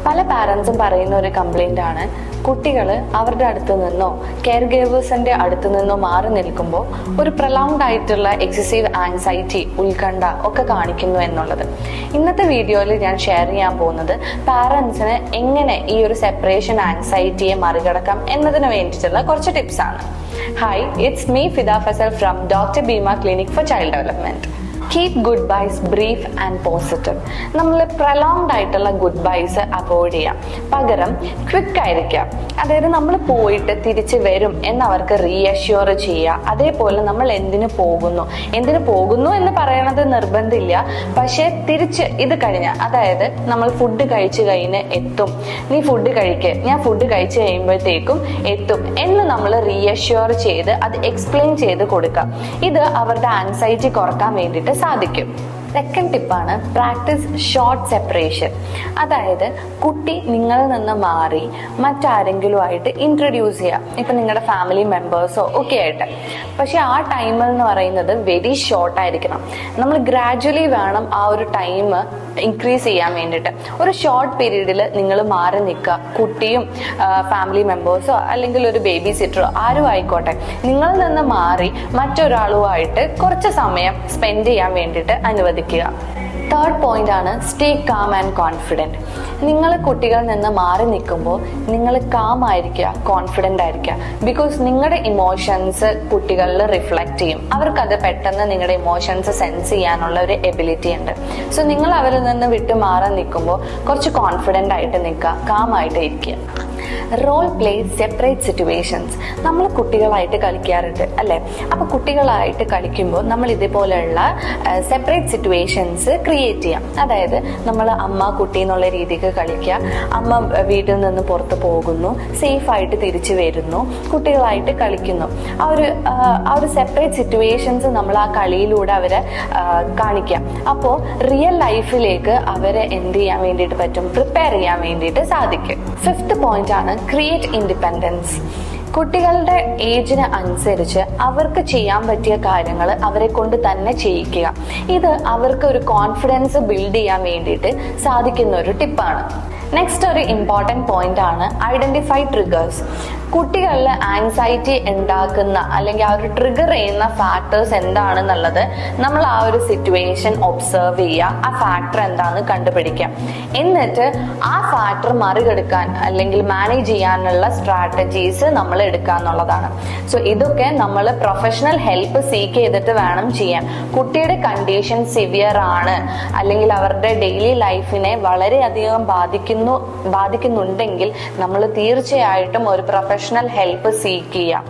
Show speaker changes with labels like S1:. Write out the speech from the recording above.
S1: പല പാരൻസും പറയുന്ന ഒരു കംപ്ലൈന്റ് ആണ്, കുട്ടികൾ അവരുടെ അടുത്ത് നിന്നോ കെയർ ഗേവേഴ്സിന്റെ അടുത്ത് നിന്നോ മാറി നിൽക്കുമ്പോൾ ഒരു പ്രൊലോങ്ഡ് ആയിട്ടുള്ള എക്സസീവ് ആൻസൈറ്റി, ഉത്കണ്ഠ ഒക്കെ കാണിക്കുന്നു എന്നുള്ളത്. ഇന്നത്തെ വീഡിയോയിൽ ഞാൻ ഷെയർ ചെയ്യാൻ പോകുന്നത് പാരൻസിന് എങ്ങനെ ഈ ഒരു സെപ്പറേഷൻ ആൻസൈറ്റിയെ മറികടക്കാം എന്നതിന് വേണ്ടിയിട്ടുള്ള കുറച്ച് ടിപ്സ് ആണ്. Hi, it's me Fida Fazal from doctor Beema clinic for child development. Keep good byes brief and positive. നമ്മൾ പ്രൊലോങ്ഡ് ആയിട്ടുള്ള ഗുഡ് ബൈസ് അവോയ്ഡ് ചെയ്യാം. പകരം ക്വിക്ക് ആയിരിക്കാം. അതായത് നമ്മൾ പോയിട്ട് തിരിച്ച് വരും എന്നവർക്ക് റീഅഷ്യൂർ ചെയ്യുക. അതേപോലെ നമ്മൾ എന്തിനു പോകുന്നു എന്ന് പറയണത് നിർബന്ധമില്ല. പക്ഷെ തിരിച്ച് ഇത് കഴിഞ്ഞ, അതായത് നമ്മൾ ഫുഡ് കഴിച്ചു കഴിഞ്ഞ് എത്തും, നീ ഫുഡ് കഴിക്ക്, ഞാൻ ഫുഡ് കഴിച്ചു കഴിയുമ്പോഴത്തേക്കും എത്തും എന്ന് നമ്മൾ റീഅഷ്യൂർ ചെയ്ത് അത് എക്സ്പ്ലെയിൻ ചെയ്ത് കൊടുക്കാം. ഇത് അവരുടെ ആൻസൈറ്റി കുറക്കാൻ വേണ്ടിയിട്ട് സാധിക്കും. സെക്കൻഡ് ടിപ്പാണ് പ്രാക്ടീസ് ഷോർട്ട് സെപ്പറേഷൻ. അതായത് കുട്ടി നിങ്ങളിൽ നിന്ന് മാറി മറ്റാരെങ്കിലും ആയിട്ട് ഇൻട്രൊഡ്യൂസ് ചെയ്യാം, ഇപ്പൊ നിങ്ങളുടെ ഫാമിലി മെമ്പേഴ്സോ ഒക്കെ ആയിട്ട്. പക്ഷെ ആ ടൈം എന്ന് പറയുന്നത് വെരി ഷോർട്ട് ആയിരിക്കണം. നമ്മൾ ഗ്രാജുവലി വേണം ആ ഒരു ടൈം ഇൻക്രീസ് ചെയ്യാൻ വേണ്ടിയിട്ട്. ഒരു ഷോർട്ട് പീരീഡിൽ നിങ്ങൾ മാറി നിൽക്കുക. കുട്ടിയും ഫാമിലി മെമ്പേഴ്സോ അല്ലെങ്കിൽ ഒരു ബേബി സിറ്ററോ ആരും ആയിക്കോട്ടെ, നിങ്ങളിൽ നിന്ന് മാറി മറ്റൊരാളുമായിട്ട് കുറച്ച് സമയം സ്പെൻഡ് ചെയ്യാൻ വേണ്ടിയിട്ട് അനുവദിക്കുക. തേർഡ് പോയിന്റ് ആണ് സ്റ്റേ കാം ആൻഡ് കോൺഫിഡൻറ്റ്. നിങ്ങൾ കുട്ടികളിൽ നിന്ന് മാറി നിൽക്കുമ്പോൾ നിങ്ങൾ കാം ആയിരിക്കുക, കോൺഫിഡൻ്റ് ആയിരിക്കുക. ബിക്കോസ് നിങ്ങളുടെ ഇമോഷൻസ് കുട്ടികളിൽ റിഫ്ലക്റ്റ് ചെയ്യും. അവർക്കത് പെട്ടെന്ന് നിങ്ങളുടെ ഇമോഷൻസ് സെൻസ് ചെയ്യാനുള്ള ഒരു എബിലിറ്റി ഉണ്ട്. സോ നിങ്ങൾ അവരിൽ നിന്ന് വിട്ട് മാറി നിൽക്കുമ്പോൾ കുറച്ച് കോൺഫിഡൻ്റ് ആയിട്ട് നിൽക്കുക, കാം ആയിട്ട് ഇരിക്കുക. Role play separate situations. നമ്മൾ കുട്ടികളായിട്ട് കളിക്കാറുണ്ട് അല്ലേ? അപ്പൊ കുട്ടികളായിട്ട് കളിക്കുമ്പോൾ നമ്മൾ ഇതേപോലെയുള്ള സെപ്പറേറ്റ് സിറ്റുവേഷൻസ് ക്രിയേറ്റ് ചെയ്യാം. അതായത് നമ്മൾ അമ്മ കുട്ടി എന്നുള്ള രീതിക്ക് കളിക്കുക. അമ്മ വീട്ടിൽ നിന്ന് പുറത്ത് പോകുന്നു, സേഫ് ആയിട്ട് തിരിച്ചു വരുന്നു, കുട്ടികളായിട്ട് കളിക്കുന്നു. ആ ഒരു സെപ്പറേറ്റ് സിറ്റുവേഷൻസ് നമ്മൾ ആ കളിയിലൂടെ അവരെ കാണിക്കാം. അപ്പോൾ റിയൽ ലൈഫിലേക്ക് അവരെ എന്ത് ചെയ്യാൻ വേണ്ടിയിട്ട് പറ്റും, പ്രിപ്പയർ ചെയ്യാൻ വേണ്ടിയിട്ട് സാധിക്കും. ഫിഫ്ത്ത് പോയിന്റ് ആണ് ക്രിയേറ്റ് ഇൻഡിപെൻഡൻസ്. കുട്ടികളുടെ ഏജിന് അനുസരിച്ച് അവർക്ക് ചെയ്യാൻ പറ്റിയ കാര്യങ്ങൾ അവരെ കൊണ്ട് തന്നെ ചെയ്യിക്കുക. ഇത് അവർക്ക് ഒരു കോൺഫിഡൻസ് ബിൽഡ് ചെയ്യാൻ വേണ്ടിയിട്ട് സാധിക്കുന്ന ഒരു ടിപ്പാണ്. നെക്സ്റ്റ് ഒരു ഇമ്പോർട്ടൻറ്റ് പോയിന്റ് ആണ് ഐഡന്റിഫൈ ട്രിഗേഴ്സ്. കുട്ടികളിൽ ആൻസൈറ്റി ഉണ്ടാക്കുന്ന അല്ലെങ്കിൽ ആ ഒരു ട്രിഗർ ചെയ്യുന്ന ഫാക്ടേഴ്സ് എന്താണെന്നുള്ളത് നമ്മൾ ആ ഒരു സിറ്റുവേഷൻ ഒബ്സർവ് ചെയ്യുക, ആ ഫാക്ടർ എന്താണെന്ന് കണ്ടുപിടിക്കുക. എന്നിട്ട് ആ ഫാക്ടർ മറികടക്കാൻ അല്ലെങ്കിൽ മാനേജ് ചെയ്യാനുള്ള സ്ട്രാറ്റജീസ് നമ്മൾ എടുക്കുക എന്നുള്ളതാണ്. സോ ഇതൊക്കെ നമ്മൾ പ്രൊഫഷണൽ ഹെൽപ്പ് സീക്ക് ചെയ്തിട്ട് വേണം ചെയ്യാൻ. കുട്ടിയുടെ കണ്ടീഷൻ സിവിയർ ആണ് അല്ലെങ്കിൽ അവരുടെ ഡെയിലി ലൈഫിനെ വളരെയധികം ബാധിക്കുന്നുണ്ടെങ്കിൽ നമ്മൾ തീർച്ചയായിട്ടും ഒരു പ്രൊഫഷണൽ ഹെൽപ്പ് സീക്ക് ചെയ്യാം.